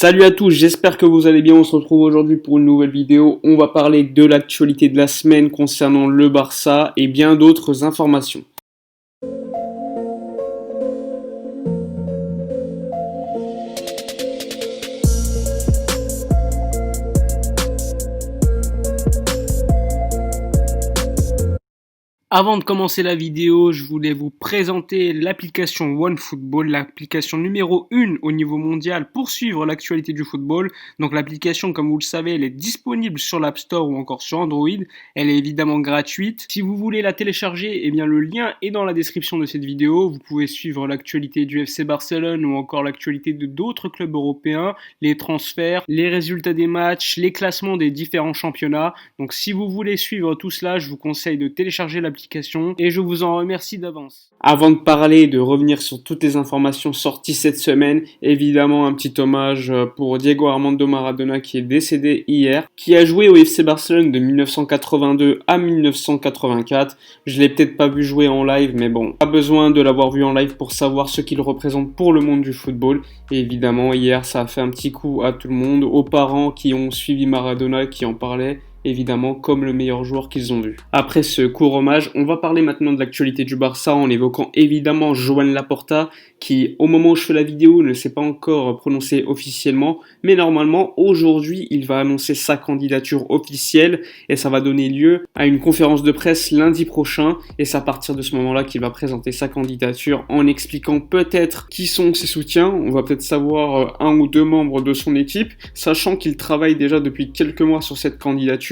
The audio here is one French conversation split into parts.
Salut à tous, j'espère que vous allez bien. On se retrouve aujourd'hui pour une nouvelle vidéo. On va parler de l'actualité de la semaine concernant le Barça et bien d'autres informations. Avant de commencer la vidéo, je voulais vous présenter l'application OneFootball, l'application numéro 1 au niveau mondial pour suivre l'actualité du football. Donc l'application, comme vous le savez, elle est disponible sur l'App Store ou encore sur Android. Elle est évidemment gratuite. Si vous voulez la télécharger, eh bien le lien est dans la description de cette vidéo. Vous pouvez suivre l'actualité du FC Barcelone ou encore l'actualité de d'autres clubs européens, les transferts, les résultats des matchs, les classements des différents championnats. Donc si vous voulez suivre tout cela, je vous conseille de télécharger l'application et je vous en remercie d'avance. Avant de parler et de revenir sur toutes les informations sorties cette semaine, évidemment un petit hommage pour Diego Armando Maradona qui est décédé hier, qui a joué au FC Barcelone de 1982 à 1984. Je l'ai peut-être pas vu jouer en live, mais bon, pas besoin de l'avoir vu en live pour savoir ce qu'il représente pour le monde du football. Et évidemment, hier, ça a fait un petit coup à tout le monde, aux parents qui ont suivi Maradona, qui en parlaient, évidemment comme le meilleur joueur qu'ils ont vu. Après ce court hommage, on va parler maintenant de l'actualité du Barça en évoquant évidemment Joan Laporta qui, au moment où je fais la vidéo, ne s'est pas encore prononcé officiellement, mais normalement aujourd'hui il va annoncer sa candidature officielle et ça va donner lieu à une conférence de presse lundi prochain et c'est à partir de ce moment-là qu'il va présenter sa candidature en expliquant peut-être qui sont ses soutiens. On va peut-être savoir un ou deux membres de son équipe, sachant qu'il travaille déjà depuis quelques mois sur cette candidature.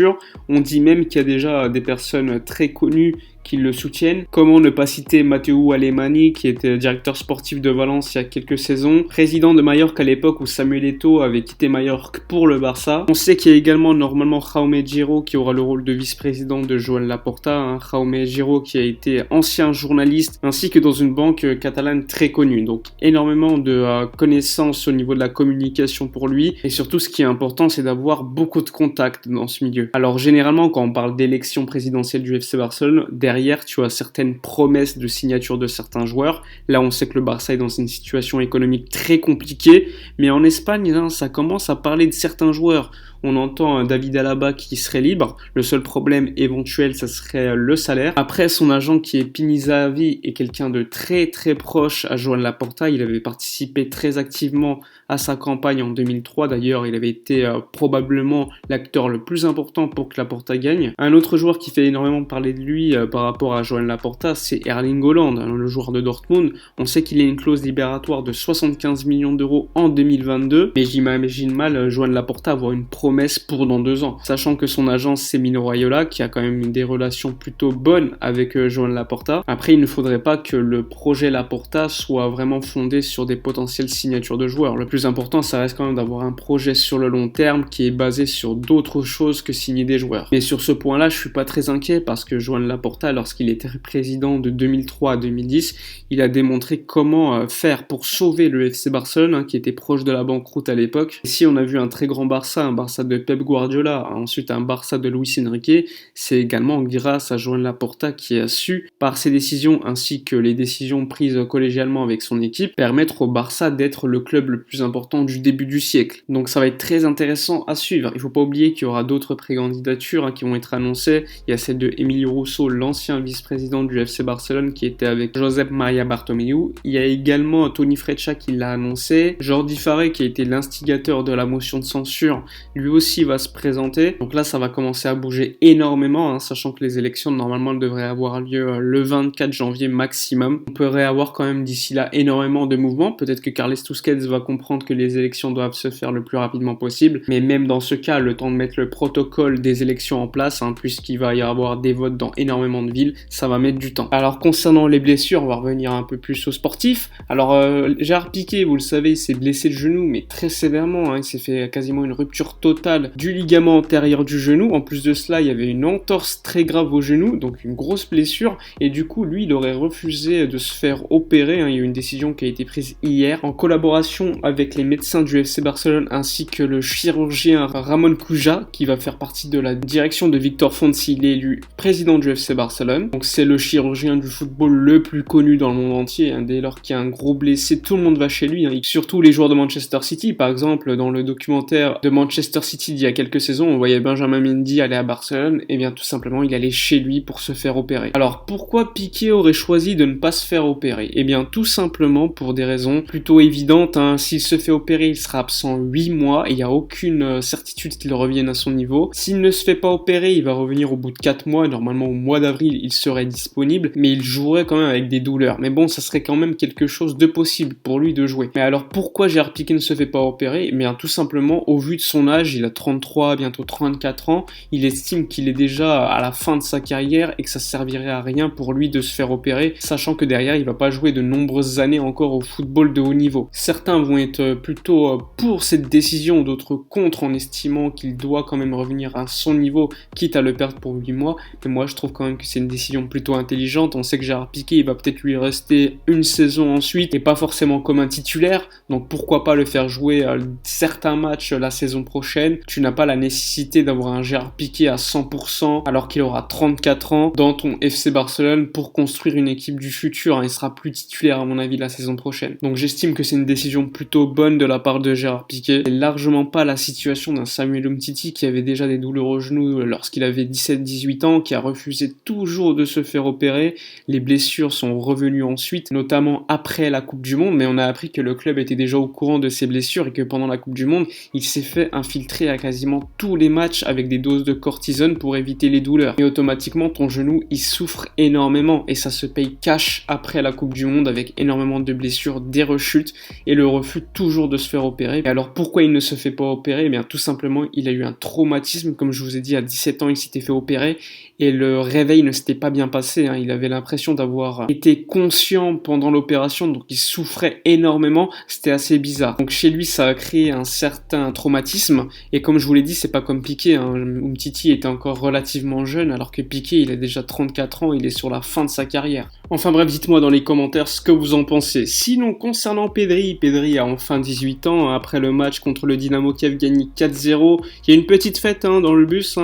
On dit même qu'il y a déjà des personnes très connues qui le soutiennent. Comment ne pas citer Matteo Alemany, qui était directeur sportif de Valence il y a quelques saisons, président de Mallorca à l'époque où Samuel Eto'o avait quitté Mallorca pour le Barça. On sait qu'il y a également normalement Jaume Giro qui aura le rôle de vice-président de Joan Laporta, Jaume Giro qui a été ancien journaliste ainsi que dans une banque catalane très connue. Donc énormément de connaissances au niveau de la communication pour lui et surtout ce qui est important c'est d'avoir beaucoup de contacts dans ce milieu. Alors généralement quand on parle d'élection présidentielle du FC Barcelone, derrière tu as certaines promesses de signature de certains joueurs. Là on sait que le Barça est dans une situation économique très compliquée, mais en Espagne ça commence à parler de certains joueurs. On entend David Alaba qui serait libre. Le seul problème éventuel, ça serait le salaire. Après, son agent qui est Pini Zahavi est quelqu'un de très très proche à Joan Laporta. Il avait participé très activement à sa campagne en 2003. D'ailleurs, il avait été probablement l'acteur le plus important pour que Laporta gagne. Un autre joueur qui fait énormément parler de lui par rapport à Joan Laporta, c'est Erling Haaland, le joueur de Dortmund. On sait qu'il a une clause libératoire de 75 millions d'euros en 2022. Mais j'imagine mal Joan Laporta avoir une promesse pour dans 2 ans, sachant que son agence c'est Mino Raiola qui a quand même des relations plutôt bonnes avec Joan Laporta. Après il ne faudrait pas que le projet Laporta soit vraiment fondé sur des potentielles signatures de joueurs. Le plus important ça reste quand même d'avoir un projet sur le long terme qui est basé sur d'autres choses que signer des joueurs. Mais sur ce point là je suis pas très inquiet parce que Joan Laporta lorsqu'il était président de 2003 à 2010 il a démontré comment faire pour sauver le FC Barcelone qui était proche de la banqueroute à l'époque. Ici on a vu un très grand Barça, un Barça de Pep Guardiola, ensuite un Barça de Luis Enrique, c'est également grâce à Joan Laporta qui a su, par ses décisions ainsi que les décisions prises collégialement avec son équipe, permettre au Barça d'être le club le plus important du début du siècle. Donc ça va être très intéressant à suivre. Il ne faut pas oublier qu'il y aura d'autres précandidatures qui vont être annoncées. Il y a celle de Emilio Rousseau, l'ancien vice-président du FC Barcelone qui était avec Josep Maria Bartomeu. Il y a également Toni Freixa qui l'a annoncé. Jordi Farré qui a été l'instigateur de la motion de censure, lui aussi va se présenter. Donc là ça va commencer à bouger énormément, sachant que les élections normalement devraient avoir lieu le 24 janvier maximum. On pourrait avoir quand même d'ici là énormément de mouvements. Peut-être que Carles Tusquets va comprendre que les élections doivent se faire le plus rapidement possible, mais même dans ce cas, le temps de mettre le protocole des élections en place, puisqu'il va y avoir des votes dans énormément de villes, ça va mettre du temps. Alors concernant les blessures, on va revenir un peu plus aux sportifs. Alors Gérard Piqué, vous le savez, il s'est blessé le genou, mais très sévèrement, il s'est fait quasiment une rupture totale totale du ligament antérieur du genou. En plus de cela, il y avait une entorse très grave au genou, donc une grosse blessure. Et du coup, lui, il aurait refusé de se faire opérer. Il y a eu une décision qui a été prise hier en collaboration avec les médecins du FC Barcelone ainsi que le chirurgien Ramon Cuja, qui va faire partie de la direction de Victor Fonsi. Il est élu président du FC Barcelone. Donc c'est le chirurgien du football le plus connu dans le monde entier. Dès lors qu'il y a un gros blessé, tout le monde va chez lui. Surtout les joueurs de Manchester City. Par exemple, dans le documentaire de Manchester City d'il y a quelques saisons, on voyait Benjamin Mendy aller à Barcelone. Et bien tout simplement, il allait chez lui pour se faire opérer. Alors pourquoi Piqué aurait choisi de ne pas se faire opérer? Eh bien tout simplement pour des raisons plutôt évidentes. S'il se fait opérer, il sera absent 8 mois et il n'y a aucune certitude qu'il revienne à son niveau. S'il ne se fait pas opérer, il va revenir au bout de 4 mois. Normalement au mois d'avril, il serait disponible, mais il jouerait quand même avec des douleurs. Mais bon, ça serait quand même quelque chose de possible pour lui de jouer. Mais alors pourquoi Gérard Piqué ne se fait pas opérer? Eh bien tout simplement au vu de son âge, il a 33, bientôt 34 ans, il estime qu'il est déjà à la fin de sa carrière et que ça servirait à rien pour lui de se faire opérer, sachant que derrière il va pas jouer de nombreuses années encore au football de haut niveau. Certains vont être plutôt pour cette décision, d'autres contre, en estimant qu'il doit quand même revenir à son niveau, quitte à le perdre pour 8 mois. Mais moi je trouve quand même que c'est une décision plutôt intelligente. On sait que Gérard Piqué, il va peut-être lui rester une saison ensuite et pas forcément comme un titulaire, donc pourquoi pas le faire jouer certains matchs la saison prochaine. Tu n'as pas la nécessité d'avoir un Gérard Piqué à 100% alors qu'il aura 34 ans dans ton FC Barcelone pour construire une équipe du futur. Il sera plus titulaire à mon avis la saison prochaine. Donc j'estime que c'est une décision plutôt bonne de la part de Gérard Piqué. C'est largement pas la situation d'un Samuel Umtiti qui avait déjà des douleurs au genou lorsqu'il avait 17-18 ans, qui a refusé toujours de se faire opérer. Les blessures sont revenues ensuite, notamment après la Coupe du Monde, mais on a appris que le club était déjà au courant de ses blessures et que pendant la Coupe du Monde, il s'est fait infiltrer à quasiment tous les matchs avec des doses de cortisone pour éviter les douleurs. Et automatiquement, ton genou, il souffre énormément et ça se paye cash après la Coupe du Monde avec énormément de blessures, des rechutes et le refus toujours de se faire opérer. Et alors pourquoi il ne se fait pas opérer? Eh bien tout simplement, il a eu un traumatisme, comme je vous ai dit, à 17 ans, il s'était fait opérer et le réveil ne s'était pas bien passé. Il avait l'impression d'avoir été conscient pendant l'opération, donc il souffrait énormément, c'était assez bizarre. Donc chez lui, ça a créé un certain traumatisme et comme je vous l'ai dit, c'est pas comme Piqué. Umtiti était encore relativement jeune alors que Piqué, il a déjà 34 ans, il est sur la fin de sa carrière. Enfin bref, dites-moi dans les commentaires ce que vous en pensez. Sinon, concernant Pedri a enfin 18 ans, après le match contre le Dynamo Kiev gagné 4-0. Il y a une petite fête dans le bus,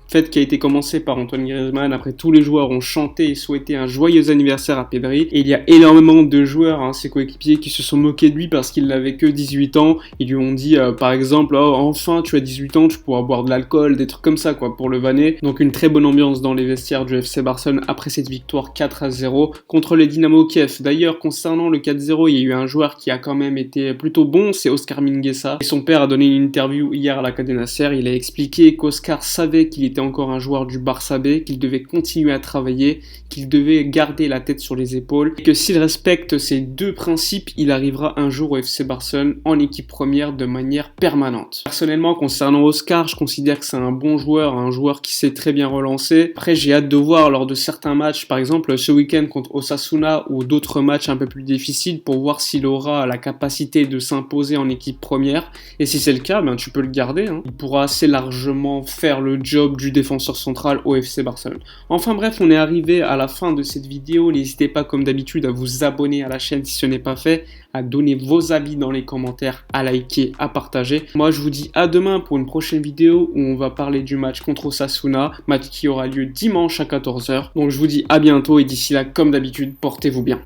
fête qui a été commencée par Antoine Griezmann. Après, tous les joueurs ont chanté et souhaité un joyeux anniversaire à Pedri. Et il y a énormément de joueurs, ses coéquipiers, qui se sont moqués de lui parce qu'il n'avait que 18 ans. Ils lui ont dit, par exemple, oh, enfin, tu as 18 ans, tu pourras boire de l'alcool, des trucs comme ça, pour le vanner. Donc, une très bonne ambiance dans les vestiaires du FC Barcelone après cette victoire 4-0 contre le Dynamo Kiev. D'ailleurs, concernant le 4-0, il y a eu un joueur qui a quand même été plutôt bon, c'est Oscar Mingueza. Et son père a donné une interview hier à la Cadena Ser. Il a expliqué qu'Oscar savait qu'il était encore un joueur du Barça B, qu'il devait continuer à travailler, qu'il devait garder la tête sur les épaules et que s'il respecte ces deux principes, il arrivera un jour au FC Barcelone en équipe première de manière permanente. Personnellement, concernant Oscar, je considère que c'est un bon joueur, un joueur qui sait très bien relancer. Après, j'ai hâte de voir lors de certains matchs, par exemple ce week-end contre Osasuna ou d'autres matchs un peu plus difficiles pour voir s'il aura la capacité de s'imposer en équipe première. Et si c'est le cas, tu peux le garder. Il pourra assez largement faire le job du défenseur central au FC Barcelone. Enfin bref, on est arrivé à la fin de cette vidéo. N'hésitez pas comme d'habitude à vous abonner à la chaîne si ce n'est pas fait, à donner vos avis dans les commentaires, à liker, à partager. Moi je vous dis à demain pour une prochaine vidéo où on va parler du match contre Osasuna, match qui aura lieu dimanche à 14h. Donc je vous dis à bientôt et d'ici là comme d'habitude, portez-vous bien.